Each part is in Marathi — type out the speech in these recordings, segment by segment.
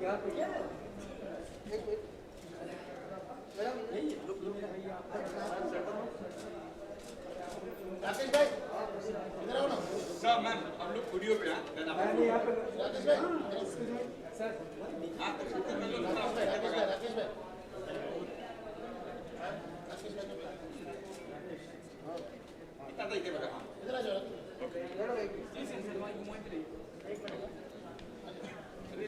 राकेश भाई इधर आओ ना सर मैम हम लोग वीडियो पे हैं देन आप राकेश भाई सर हां तो शुरू कर लो राकेश भाई राकेश भाई राकेश भाई इतना तो इधर बता हां इधर आ जाओ ओके जी सर सलमान घुमाएं तो एक मिनट अरे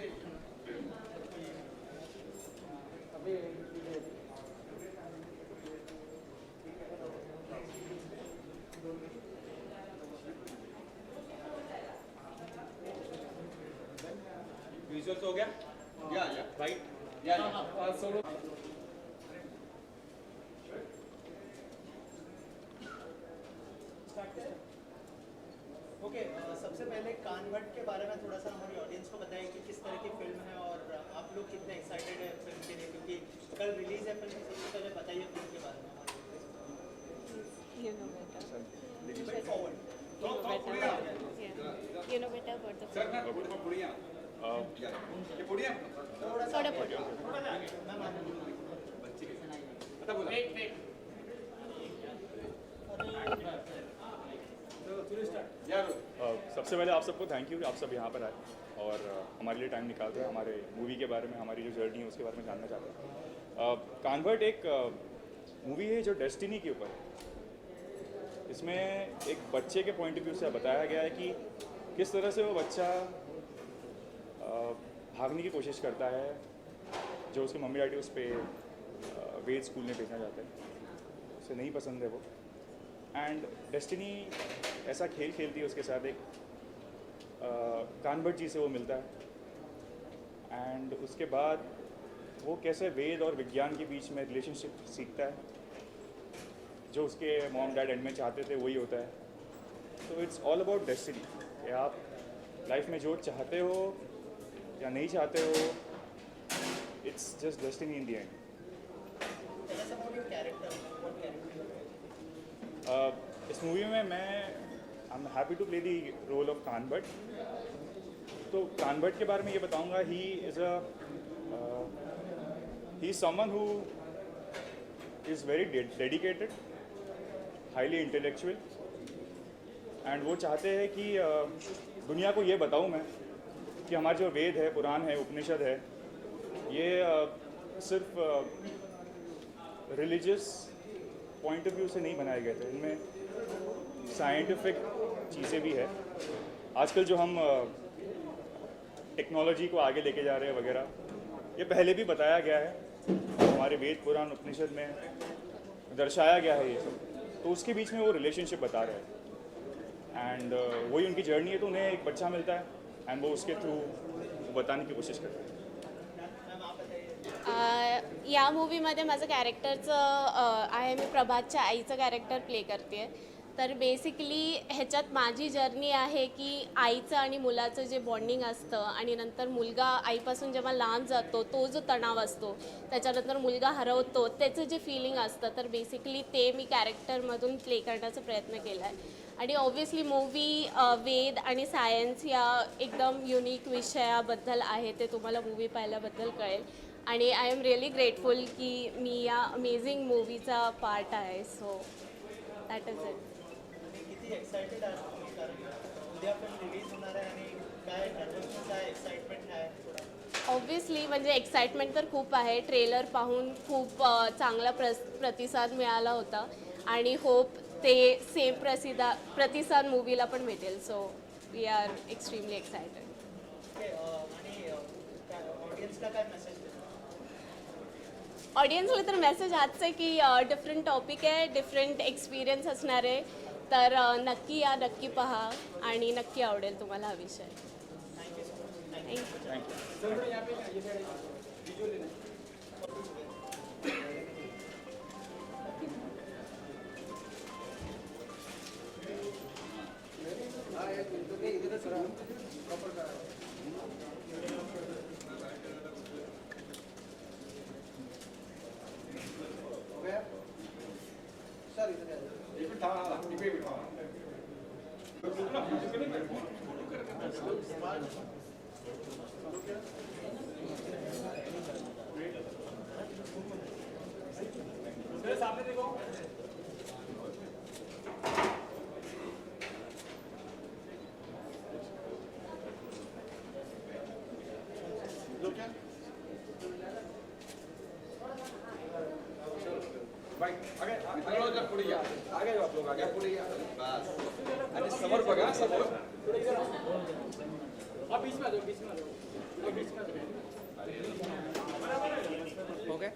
अभी विजुअल्स हो गया या राइट या सोलो ओके सबसे पहले कानवट के बारे में थोड़ा सा हमारी ऑडियंस को बताएं कि किस तरह की फिल्म है और आप लोग कितने एक्साइटेड हैं फिल्म के लिए, क्योंकि कल रिलीज है फिल्म। सबसे पहले बताइए फिल्म के बारे में हमारे You know better. Way forward. You know better. Yeah. You know better about the sir film. मैं बढ़िया ये बढ़िया Soda put. मैम आप बता बोला यार सबसे पहले आप सबको थैंक यू, आप सब यहाँ पर आए और हमारे लिए टाइम निकालते हैं, हमारे मूवी के बारे में, हमारी जो जर्नी है उसके बारे में जानना चाहते हैं। कान्वर्ट एक मूवी है जो डेस्टिनी के ऊपर है। इसमें एक बच्चे के पॉइंट ऑफ व्यू से बताया गया है कि किस तरह से वो बच्चा भागने की कोशिश करता है, जो उसके मम्मी डैडी उस पर वेद स्कूल में भेजना चाहते हैं, उसे नहीं पसंद है वो। एंड डेस्टिनी ऐसा खेल खेलती है उसके साथ, एक कान्वर्ट जी से वो मिलता है एंड उसके बाद वो कैसे वेद और विज्ञान के बीच में रिलेशनशिप सीखता है, जो उसके मॉम डैड एंड में चाहते थे वही होता है। तो इट्स ऑल अबाउट डेस्टिनी कि आप लाइफ में जो चाहते हो या नहीं चाहते हो, it's just destiny in the end. tell us about your character. What character you are? इस मूवी में मैं I am happy to play the role of कान्वर्ट। तो कान्वर्ट के बारे में ये बताऊंगा, he is someone who is very dedicated, highly intellectual and वो चाहते हैं कि दुनिया को ये बताऊं मैं कि हमारे जो वेद है, पुराण है, उपनिषद है, ये सिर्फ रिलीजियस पॉइंट ऑफ व्यू से नहीं बनाए गए थे, इनमें साइंटिफिक चीज़ें भी है। आजकल जो हम टेक्नोलॉजी को आगे लेके जा रहे हैं वगैरह, ये पहले भी बताया गया है, हमारे वेद पुराण उपनिषद में दर्शाया गया है ये सब। तो उसके बीच में वो रिलेशनशिप बता रहे हैं एंड वही उनकी जर्नी है। तो उन्हें एक बच्चा मिलता है एंड वो उसके थ्रू बताने की कोशिश करते हैं। या मूवीमध्ये माझं कॅरेक्टरचं आहे, मी प्रभातच्या आईचं कॅरेक्टर प्ले करते. तर बेसिकली ह्याच्यात माझी जर्नी आहे की आईचं आणि मुलाचं जे बॉन्डिंग असतं आणि नंतर मुलगा आईपासून जेव्हा लांब जातो तो जो तणाव असतो, त्याच्यानंतर मुलगा हरवतो त्याचं जे फिलिंग असतं, तर बेसिकली ते मी कॅरेक्टरमधून प्ले करण्याचा प्रयत्न केला आहे. आणि ऑब्व्हियसली मूवी वेद आणि सायन्स या एकदम युनिक विषयाबद्दल आहे, ते तुम्हाला मूवी पाहिल्याबद्दल कळेल. आणि आय एम रिअली ग्रेटफुल की मी या अमेझिंग मूवीचा पार्ट आहे. So that is it. किती एक्साइटेड आहात तुम्ही, कारण उद्या पण रिलीज होणार आहे आणि काय नर्वसनेस आहे, एक्साइटमेंट आहे थोडा? ऑब्व्हियसली म्हणजे एक्साइटमेंट तर खूप आहे. ट्रेलर पाहून खूप चांगला प्रतिसाद मिळाला होता आणि होप ते सेम प्रतिसाद मूवीला पण भेटेल. So we are extremely excited. आणि ऑडियन्सला काय मेसेज देतो? ऑडियन्सला तर मेसेज हाच आहे की डिफरंट टॉपिक आहे, डिफरंट एक्सपिरियन्स असणार आहे, तर नक्की या, नक्की पहा आणि नक्की आवडेल तुम्हाला हा विषय. थँक्यू. सर यहाँ पे ये विजुअल लेना सर इधर ये भी था ये भी था आ जाओ देखो लो क्या भाई आगे आगे पुढे या आगे जाओ आप लोग आगे पुढे या बस आणि समोर बघा समोर थोड़ा इधर आओ आप बीच में आ जाओ बीच में आ जाओ आप बीच में आ जाओ ओके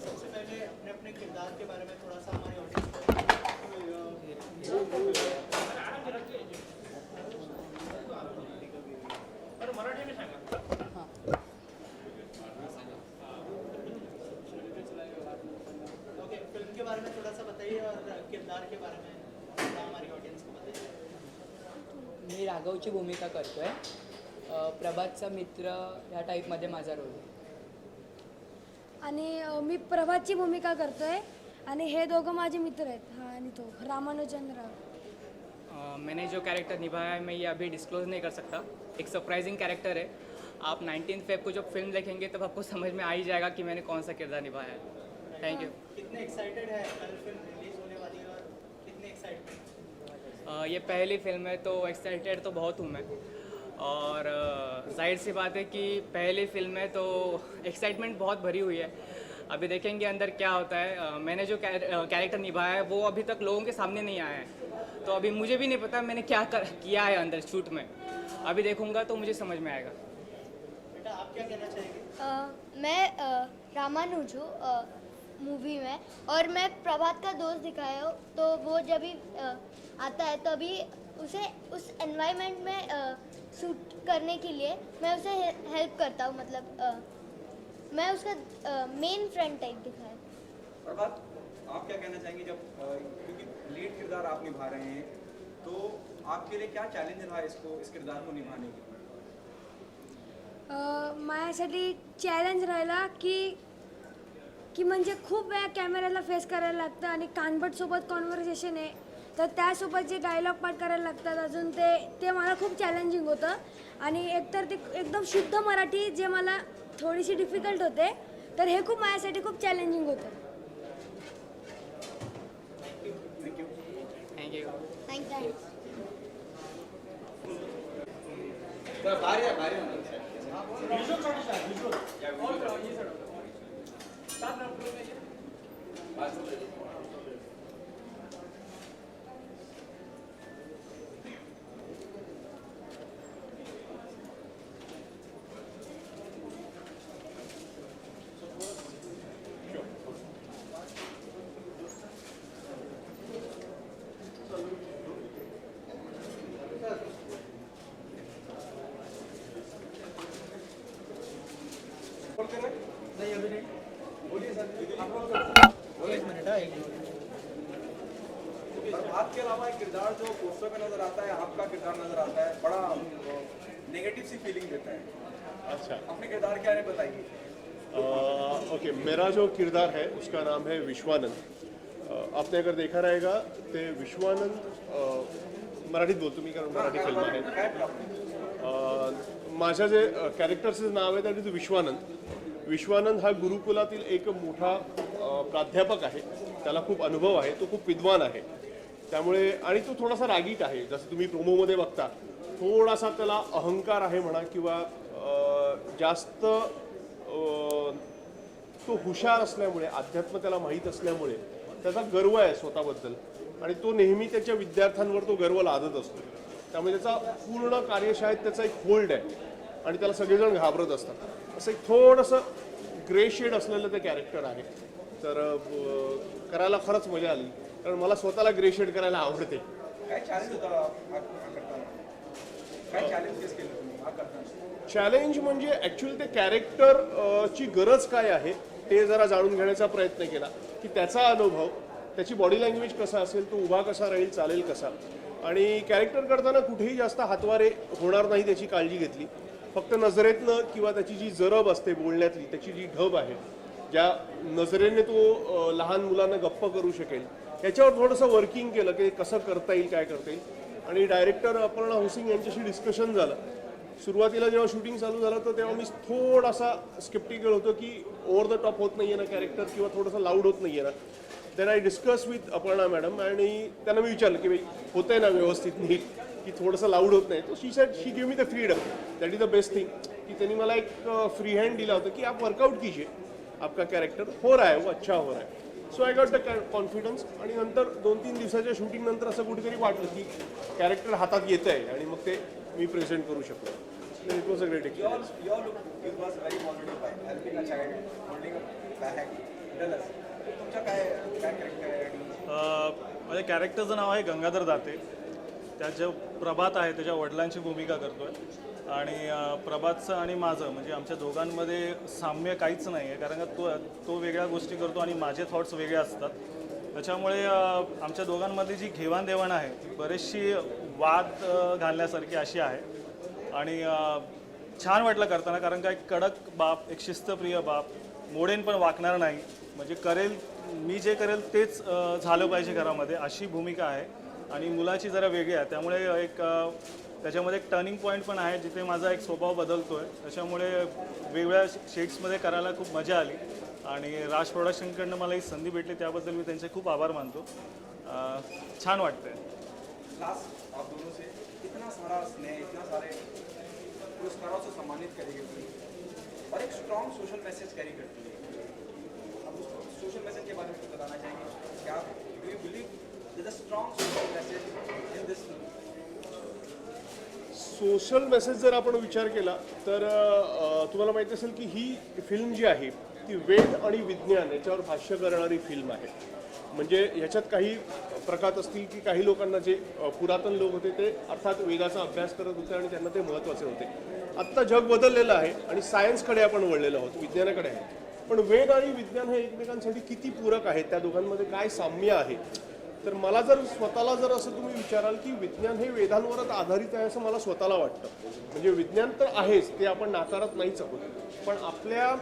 सबसे पहले अपने अपने किरदार के बारे में थोड़ा सा हमारे ऑडियंस ओके, फिल्म के बारे में थोड़ा सा बताइए और किरदार के बारे में थोड़ा हमारी ऑडियंस को बताइए. मी राघवची भूमिका करतो आहे. प्रभातचा मित्र ह्या टाईपमध्ये माझा रोल आहे. आणि मी प्रभातची भूमिका करतोय आणि हे दोघं माझे मित्र आहेत. हा आणि तो रामानुजनराव. मैंने जो कैरेक्टर निभाया है मैं ये अभी डिस्क्लोज नहीं कर सकता. एक सरप्राइजिंग कैरेक्टर है. आप 19 फेब को जब फिल्म देखेंगे तब आपको समझ में आ ही जाएगा कि मैंने कौन सा किरदार निभाया है. Thank you. कितने एक्साइटेड है, कल फिल्म रिलीज होने वाली है और कितने एक्साइटेड? ये पहली फिल्म है तो एक्साइटेड तो बहुत हूँ मैं. और जाहिर सी बात है कि पहली फिल्म है तो एक्साइटमेंट बहुत भरी हुई है. अभी देखेंगे अंदर क्या होता है. मैंने जो कैरेक्टर निभाया है वो अभी तक लोगों के सामने नहीं आया है. तो अभी मुझे भी नहीं पता मैंने क्या किया है अंदर शूट में. अभी देखूंगा तो मुझे समझ में आएगा. बेटा आप क्या कहना चाहेंगे? मैं रामानुज हूँ मूवी में, और मैं प्रभात का दोस्त दिखाया हूँ. तो वो जब भी आता है तो अभी उसे उस एनवायरनमेंट में शूट करने के लिए मैं उसे हेल्प करता हूँ. मतलब मैं उसका मेन फ्रेंड टाइप दिखाया. प्रभात आप क्या कहना चाहेंगे जब क्योंकि लीड किरदार आप निभा रहे हैं तो आपके लिए क्या चैलेंज रहा इस किरदार को निभाने के लिए? माझ्यासाठी चॅलेंज राहिला की म्हणजे खूप वेळा कॅमेऱ्याला फेस करायला लागतं आणि कानभटसोबत कॉन्व्हर्सेशन आहे, तर त्यासोबत जे डायलॉग पाठ करायला लागतात अजून ते मला खूप चॅलेंजिंग होतं. आणि एकतर ते एकदम शुद्ध मराठी जे मला थोडीशी डिफिकल्ट होते, तर हे खूप माझ्यासाठी खूप चॅलेंजिंग होतं. Thank you. थँक्यू. बाहेर या बाहेर विजुअल थोड़ी सा विजुअल और ये सर साथ में आप लोग में ये नहीं अभी नहीं. बोलिए सर. एक मिनट है. प्रभात के अलावा एक किरदार जो पोस्टर में नजर आता है आपका किरदार नजर आता है बड़ा नेगेटिव सी फीलिंग देता है. अच्छा अपने किरदार क्या है बताइए. ओके मेरा जो किरदार है उसका नाम है विश्वानंद. आपने अगर देखा रहेगा ते विश्वानंद मराठीत बोलतो मी कारण मराठी फिल्म आहे. काय प्रॉब्लेम? माझ्या जे कॅरेक्टरचं नाव आहे त्याने तो विश्वानंद. विश्वानंद हा गुरुकुलातील एक मोठा प्राध्यापक आहे. त्याला खूप अनुभव आहे, तो खूप विद्वान आहे. त्यामुळे आणि तो थोडासा रागीट आहे. जसं तुम्ही प्रोमोमध्ये बघता थोडासा त्याला अहंकार आहे म्हणा किंवा जास्त तो हुशार असल्यामुळे अध्यात्म त्याला माहीत असल्यामुळे त्याचा गर्व आहे स्वतःबद्दल आणि तो नेहमी त्याच्या विद्यार्थ्यांवर तो गर्व लादत असतो. त्यामुळे त्याचा पूर्ण कार्यशाळेत त्याचा एक होल्ड आहे आणि त्याला सगळेजण घाबरत असतात. असं एक थोडंसं ग्रे शेड असलेलं ते कॅरेक्टर आहे. तर करायला खरंच मजा आली कारण मला स्वतःला ग्रे शेड करायला आवडते. काय चॅलेंज होता हा करताना? काय चॅलेंज फेस केलं तुम्ही हा करताना? चॅलेंज म्हणजे ॲक्च्युअली ते कॅरेक्टर ची गरज काय आहे ते जरा जाणून घेण्याचा प्रयत्न केला की त्याचा अनुभव, त्याची बॉडी लँग्वेज कसा असेल, तो उभा कसा राहील, चालेल कसा. आणि कॅरेक्टर करताना कुठेही जास्त हातवारे होणार नाही त्याची काळजी घेतली. फक्त नजरेतनं किंवा त्याची जी जरब असते बोलण्यातली, त्याची जी ढब आहे, ज्या नजरेने तो लहान मुलांना गप्प करू शकेल याच्यावर थोडंसं वर्किंग केलं की कसं करता येईल, काय करता येईल. आणि डायरेक्टर अपर्णा हुसिंग यांच्याशी डिस्कशन झालं सुरुवातीला जेव्हा शूटिंग चालू झालं तर तेव्हा मी थोडासा स्केप्टिकल होतो की ओव्हर द टॉप होत नाही आहे ना कॅरेक्टर किंवा थोडंसं लाऊड होत नाही आहे ना. Then I discuss with Aparna madam आणि त्यांना मी विचारलं की भाई होतं आहे ना व्यवस्थित नीट की थोडंसं लाऊड होत नाही. तो she said she give me the freedom, that is the best thing की त्यांनी मला एक फ्री हँड दिला होता की आप वर्कआउट कीजिए, आपका कॅरेक्टर हो रहा है वो अच्छा हो रहा है. So I got the confidence आणि नंतर 2-3 दिवसाच्या शूटिंग नंतर असं कुठेतरी वाटलं की कॅरेक्टर हातात येतं आहे आणि मग ते मी प्रेझेंट करू शकलो. It was a great experience. Your look it was very positive by helping a child holding a bag. Tell us, तुमचं काय कॅरेक्टर आहे आणि माझ्या कॅरेक्टरचं नाव आहे गंगाधर दाते. त्याचं प्रभात आहे त्याच्या वडिलांची भूमिका करतो आहे आणि प्रभातचं आणि माझं म्हणजे आमच्या दोघांमध्ये साम्य काहीच नाही आहे कारण का तो वेगळ्या गोष्टी करतो आणि माझे थॉट्स वेगळे असतात. त्याच्यामुळे आमच्या दोघांमध्ये जी घेवाणदेवाण आहे ती बरीचशी वाद घालण्यासारखी अशी आहे आणि छान वाटलं करताना कारण का एक कडक बाप, एक शिस्तप्रिय बाप, मोडेन पण वाकणार नाही, म्हणजे करेल मी जे करेल तेच झालं पाहिजे घरामध्ये अशी भूमिका आहे आणि मुलाची जरा वेगळी आहे. त्यामुळे एक त्याच्यामध्ये एक टर्निंग पॉईंट पण आहे जिथे माझा एक स्वभाव बदलतो आहे. त्याच्यामुळे वेगवेगळ्या शेड्समध्ये करायला खूप मजा आली आणि राज प्रोडक्शनकडनं मला ही संधी भेटली त्याबद्दल मी त्यांचे खूप आभार मानतो. छान वाटतंय. लास्ट आप दोनों से इतना सारा स्नेह, इतना सारे पुरस्कारों से सम्मानित करी गई और एक स्ट्रॉन्ग सोशल मैसेज कैरी करती है. आप उस सोशल मैसेज के बारे में कुछ बताना चाहेंगे? क्या do you believe there is a strong social message in this film? Social message जर आपण विचार केला तर तुम्हाला माहिती असेल की ही फिल्म जी आहे ती वेद आणि विज्ञान याच्यावर भाष्य करणारी फिल्म आहे. म्हणजे ह्याच्यात काही प्रकार असतील की काही लोकांना जे पुरातन लोक होते ते अर्थात वेदाचा अभ्यास करत होते आणि त्यांना ते महत्त्वाचे होते. आत्ता जग बदललेलं आहे आणि सायन्सकडे आपण वळलेलो आहोत, विज्ञानाकडे आहे. पण वेद आणि विज्ञान हे एकमेकांसाठी किती पूरक आहेत, त्या दोघांमध्ये काय साम्य आहे. तर मला जर स्वतःला जर असं तुम्ही विचाराल की विज्ञान हे वेदांवरच आधारित आहे असं मला स्वतःला वाटतं. म्हणजे विज्ञान तर आहेच, ते आपण नाकारत नाहीच आहोत, पण आपल्या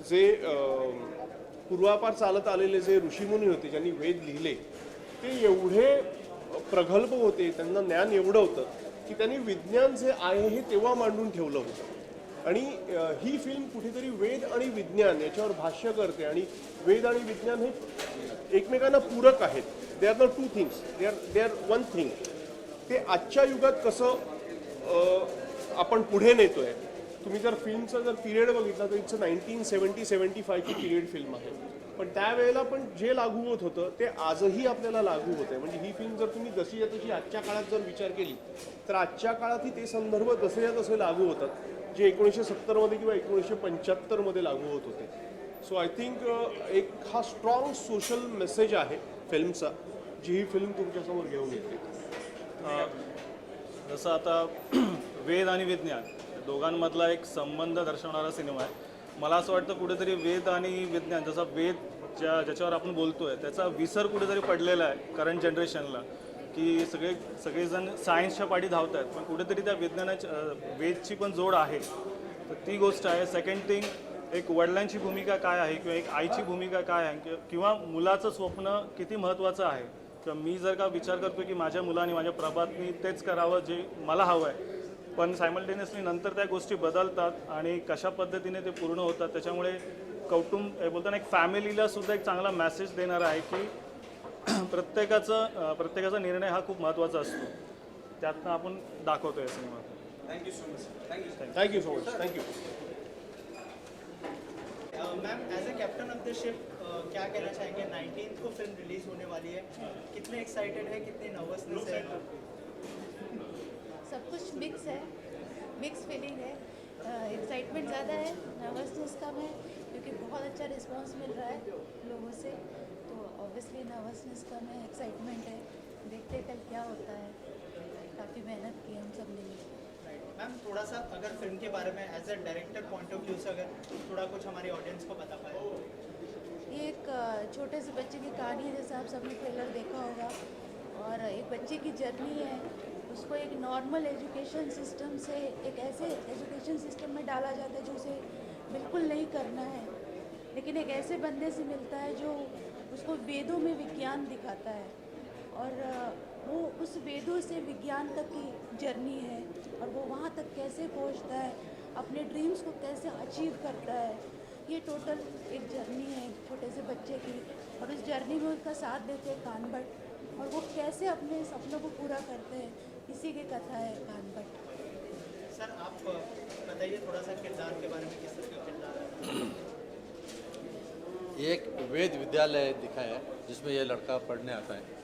जे पूर्वापार चालत आलेले जे ऋषीमुनी होते ज्यांनी वेद लिहिले ते एवढे प्रगल्भ होते, त्यांना ज्ञान एवढं होतं की त्यांनी विज्ञान जे आहे हे तेव्हा मांडून ठेवलं होतं. आणि ही फिल्म कुठेतरी वेद आणि विज्ञान याच्यावर भाष्य करते आणि वेद आणि विज्ञान हे एकमेकांना पूरक आहेत. They are not two things, they are one thing. ते आजच्या युगात कसं आपण पुढे नेतोय. तुम्ही जर फिल्मचा जर पिरियड बघितला तर इट्स 1970-75ची पिरियड फिल्म आहे. पण त्यावेळेला पण जे लागू होत होतं ते आजही आपल्याला लागू होत आहे. म्हणजे ही फिल्म जर तुम्ही जशी तशी आजच्या काळात जर विचार केली तर आजच्या काळातही ते संदर्भ जसे तसे लागू होतात जे 1970मध्ये किंवा 1975मध्ये लागू होत होते. सो आय थिंक एक हा स्ट्रॉंग सोशल मेसेज आहे फिल्मचा जी ही फिल्म तुमच्यासमोर घेऊन येते. जसं आता वेद आणि विज्ञान दोघांमधला एक संबंध दर्शवणारा सिनेमा आहे. मला असं वाटतं कुठेतरी वेद आणि विज्ञान, जसा वेद ज्याच्यावर आपण बोलतोय त्याचा विसर कुठेतरी पडलेला आहे करंट जनरेशनला, की सगळेजण सायन्सच्या पाठी धावत आहेत पण कुठेतरी त्या विज्ञानाच्या वेदची पण जोड आहे. तर ती गोष्ट आहे. सेकंड थिंग, एक वडिलांची भूमिका काय आहे किंवा एक आईची भूमिका काय आहे किंवा मुलाचं स्वप्न किती महत्त्वाचं आहे किंवा मी जर का विचार करतो की माझ्या मुलाने माझ्या प्रभातनी तेच करावं जे मला हवं आहे, पण सायमल्टेनियसली नंतर त्या गोष्टी बदलतात आणि कशा पद्धतीने ते पूर्ण होतात. त्याच्यामुळे कौटुंब बोलताना एक फॅमिलीला सुद्धा एक चांगला मेसेज देणारा आहे की प्रत्येकाचा निर्णय हा खूप महत्त्वाचा असतो. त्यातनं आपण दाखवतोय सिनेमात. Thank you so much. Thank you so much. Thank you. Ma'am, as a captain of the ship क्या कहना चाहेंगे? 19 को फिल्म रिलीज होने वाली है, कितने एक्साइटेड है, कितनी नर्वसनेस है? सब कुछ मिक्स है, मिक्स फीलिंग है. एक्साइटमेंट ज़्यादा है, नर्वसनेस कम है क्योंकि बहुत अच्छा रिस्पांस मिल रहा है लोगों से. तो ऑब्वियसली नर्वसनेस कम है, एक्साइटमेंट है. देखते कल क्या होता है. काफ़ी मेहनत की हम सब ने. मैम, थोड़ा सा अगर फिल्म के बारे में as a director point of view से अगर थोड़ा कुछ हमारी ऑडियंस को बता पाए. ये एक छोटे से बच्चे की कहानी है, जैसे आप सबने ट्रेलर देखा होगा, और एक बच्चे की जर्नी है. उसको एक नॉर्मल एजुकेशन सिस्टम से एक ऐसे एजुकेशन सिस्टम में डाला जाता है जो उसे बिल्कुल नहीं करना है, लेकिन एक ऐसे बंदे से मिलता है जो उसको वेदों में विज्ञान दिखाता है. और वो उस वेदों से विज्ञान तक की जर्नी है और वो वहाँ तक कैसे पहुँचता है, अपने ड्रीम्स को कैसे अचीव करता है। ये टोटल एक जर्नी है एक छोटे से बच्चे की, और उस जर्नी में उसका साथ देते हैं कान भट्ट, और वो कैसे अपने सपनों को पूरा करते हैं, इसी की कथा है कान भट्ट। सर आप बताइए थोड़ा सा किरदार के बारे में, किस तरह का किरदार है? एक वेद विद्यालय दिखाया है जिसमें यह लड़का पढ़ने आता है।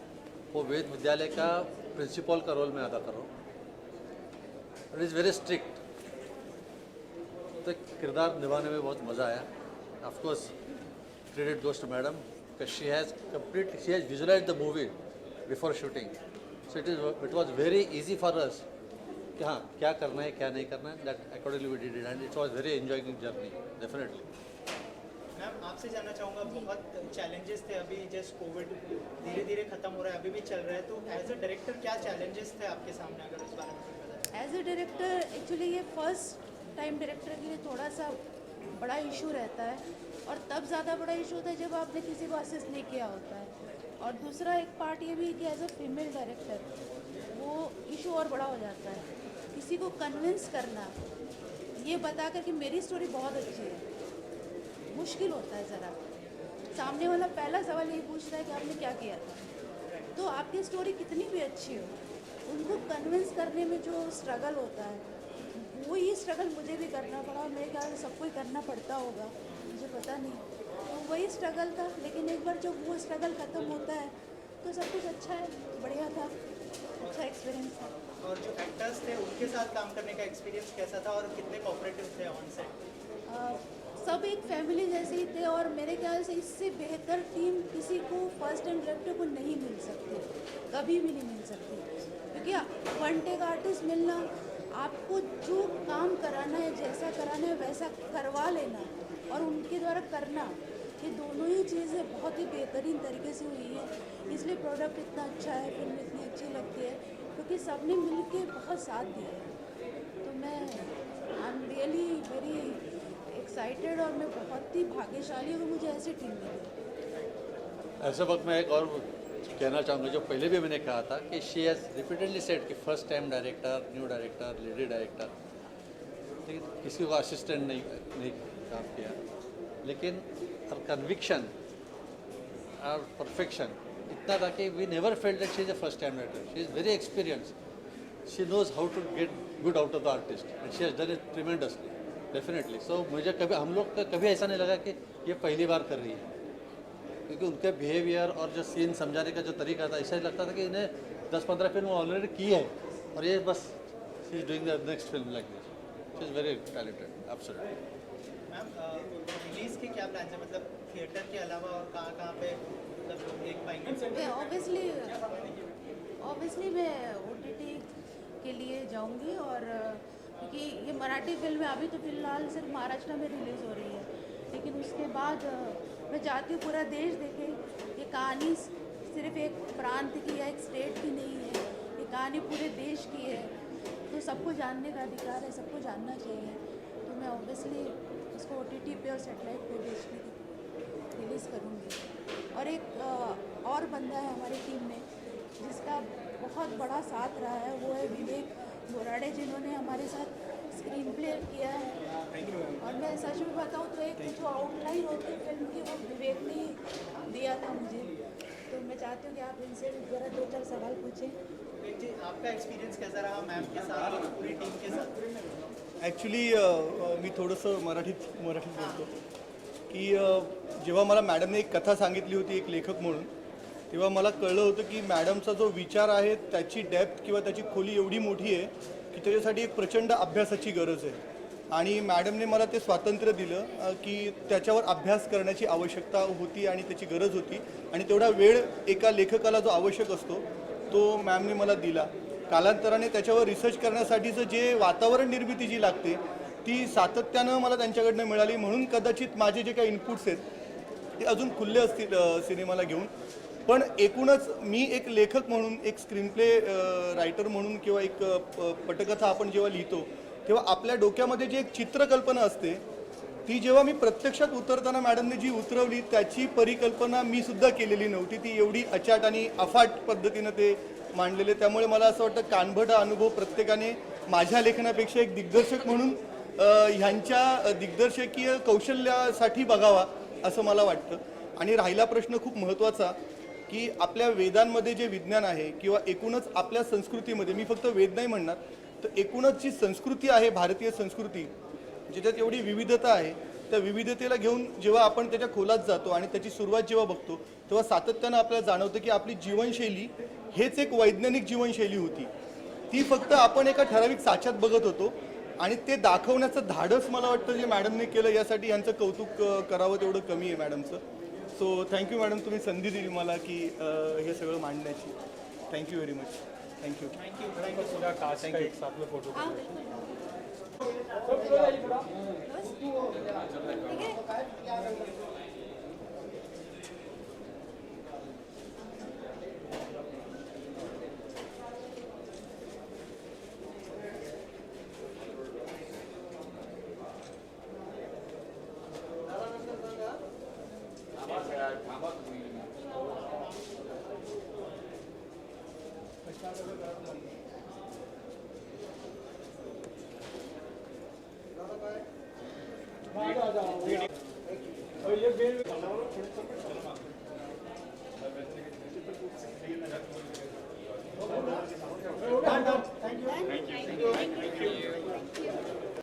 वो वेद विद्यालय का प्रिंसिपल का रोल में अदा कर रहा हूँ। इट इज़ वेरी स्ट्रिक्ट, तो किरदार निभाने में बहुत मज़ा आया। Of course credit goes to madam because she has visualized the movie before shooting, so it was very easy for us कि हाँ क्या करना है क्या नहीं करना है, that accordingly we did it and it was very enjoying journey definitely. Ma'am आपसे जानना चाहूँगा, बहुत चैलेंजेस थे, अभी जस्ट कोविड धीरे धीरे खत्म हो रहा है, अभी भी चल रहा है, तो एज अ डायरेक्टर क्या चैलेंजेस थे आपके सामने, अगर इस बारे में कुछ बताएं? एज अ डायरेक्टर एक्चुअली ये फर्स्ट टाइम डायरेक्टर के लिए थोड़ा सा बड़ा इशू रहता है, और तब ज़्यादा बड़ा इशू होता है जब आपने किसी को असिस्ट नहीं किया होता है। और दूसरा एक पार्ट ये भी कि एज अ फीमेल डायरेक्टर वो इशू और बड़ा हो जाता है, किसी को कन्विंस करना, ये बता कर कि मेरी स्टोरी बहुत अच्छी है, मुश्किल होता है ज़रा। सामने वाला पहला सवाल यही पूछता है कि आपने क्या किया था, तो आपकी स्टोरी कितनी भी अच्छी हो, उनको कन्विंस करने में जो स्ट्रगल होता है, वही स्ट्रगल मुझे भी करना पड़ा, और मेरे ख्याल से सबको ही करना पड़ता होगा, मुझे पता नहीं, तो वही स्ट्रगल था। लेकिन एक बार जब वो स्ट्रगल ख़त्म होता है तो सब कुछ अच्छा है, बढ़िया था, अच्छा एक्सपीरियंस था। और जो एक्टर्स थे उनके साथ काम करने का एक्सपीरियंस कैसा था, और कितने कोऑपरेटिव थे ऑन सेट? सब एक फैमिली जैसे ही थे, और मेरे ख्याल से इससे बेहतर टीम किसी को फर्स्ट टाइम डायरेक्टर को नहीं मिल सकती, कभी भी नहीं मिल सकती, क्योंकि वन टेक आर्टिस्ट मिलना, आपको जो काम कराना है, जैसा कराना है वैसा करवा लेना और उनके द्वारा करना, ये दोनों ही चीज़ें बहुत ही बेहतरीन तरीके से हुई है, इसलिए प्रोडक्ट इतना अच्छा है, फिल्म इतनी अच्छी लगती है, क्योंकि सबने मिल के बहुत साथ दिया है। तो मैं I am really very excited, और मैं बहुत ही भाग्यशाली हूँ कि मुझे ऐसी टीम मिली। ऐसे वक्त मैं एक और कहना चाहूँगा, जो पहले भी मैंने कहा था कि शी हैज़ रिपीटेडली सेड कि first time director, new director, lady director, लेकिन किसी को असिस्टेंट नहीं काम किया, लेकिन हर कन्विक्शन और परफेक्शन इतना था कि we never felt that she is a first time director, she is very experience, she knows how to get good out of the artist and she has done it tremendously definitely. So मुझे कभी, हम लोग का कभी ऐसा नहीं लगा कि ये पहली बार कर रही है, क्योंकि उनके बिहेवियर और जो सीन समझाने का जो तरीका था, ऐसा लगता था कि इन्हें 10-15 फिल्म ऑलरेडी की है, और ये बस she is doing the next film like this, she is very talented absolutely. Ma'am release के क्या प्लान है, मतलब थिएटर के अलावा और कहाँ पे मतलब देख पाएंगे? ऑब्वियसली मैं OTT के लिए जाऊंगी, और क्योंकि ये मराठी फिल्म है, अभी तो फिलहाल सिर्फ महाराष्ट्र में रिलीज़ हो रही है, लेकिन उसके बाद मैं चाहती हूँ पूरा देश देखे। ये कहानी सिर्फ एक प्रांत की या एक स्टेट की नहीं है, ये कहानी पूरे देश की है, तो सबको जानने का अधिकार है, सबको जानना चाहिए। तो मैं ऑब्वियसली इसको OTT पे और सेटेलाइट पे देश में रिलीज़ करूँगी। और एक और बंदा है हमारी टीम में जिसका बहुत बड़ा साथ रहा है, वो है विवेक बोराडे, जिन्होंने हमारे साथ स्क्रीन प्ले किया है। और मैं सच में बताऊँ तो एक जो आउटलाइन होती है फिल्म की, वो विवेक ने ही दिया था मुझे। तो मैं चाहती हूँ कि आप इनसे ज़रा 2-4 सवाल पूछें। विवेक जी, आपका एक्सपिरियन्स कैसा रहा मैम के साथ और पूरी टीम के साथ? ॲक्च्युली मी थोडंसं मराठीत बोलतो की जेव्हा मला मॅडमने एक कथा सांगितली होती एक लेखक म्हणून, तेव्हा मला कळलं होतं की मॅडमचा जो विचार आहे त्याची डेप्थ किंवा त्याची खोली एवढी मोठी आहे की त्याच्यासाठी एक प्रचंड अभ्यासाची गरज आहे, आणि मॅडमने मला ते स्वातंत्र्य दिलं की त्याच्यावर अभ्यास करण्याची आवश्यकता होती आणि त्याची गरज होती, आणि तेवढा वेळ एका लेखकाला जो आवश्यक असतो तो मॅमने मला दिला। कालांतराने त्याच्यावर रिसर्च करण्यासाठीचं जे वातावरण निर्मिती जी लागते ती सातत्यानं मला त्यांच्याकडनं मिळाली, म्हणून कदाचित माझे जे काही इनपुट्स आहेत ते अजून खुले असतील सिनेमाला घेऊन। पण एकूणच मी एक लेखक म्हणून, एक स्क्रीनप्ले रायटर म्हणून किंवा एक पटकथा आपण जेव्हा लिहितो तेव्हा आपल्या डोक्यामध्ये जी एक चित्रकल्पना असते ती जेव्हा मी प्रत्यक्षात उतरताना मॅडमने जी उतरवली त्याची परिकल्पना मी सुद्धा केलेली नव्हती, ती एवढी अचाट आणि अफाट पद्धतीनं ते मांडलेले. त्यामुळे मला असं वाटतं कानभट हा अनुभव प्रत्येकाने माझ्या लेखनापेक्षा एक दिग्दर्शक म्हणून ह्यांच्या दिग्दर्शकीय कौशल्यासाठी बघावा असं मला वाटतं. आणि राहिला प्रश्न खूप महत्त्वाचा की आपल्या वेदांमध्ये जे विज्ञान आहे किंवा एकूणच आपल्या संस्कृतीमध्ये, मी फक्त वेद नाही म्हणणार, तर एकूणच जी संस्कृती आहे भारतीय संस्कृती, ज्याच्यात एवढी विविधता आहे, त्या विविधतेला घेऊन जेव्हा आपण त्याच्या खोलात जातो आणि त्याची सुरुवात जेव्हा बघतो तेव्हा सातत्यानं आपल्याला जाणवतं की आपली जीवनशैली हेच एक वैज्ञानिक जीवनशैली होती. ती फक्त आपण एका ठराविक साच्यात बघत होतो आणि ते दाखवण्याचं धाडस मला वाटतं जे मॅडमने केलं, यासाठी यांचं कौतुक करावं तेवढं कमी आहे मॅडमचं. सो थँक्यू मॅडम, तुम्ही संधी दिली मला की हे सगळं मांडण्याची. Thank you very much. थँक्यू. ये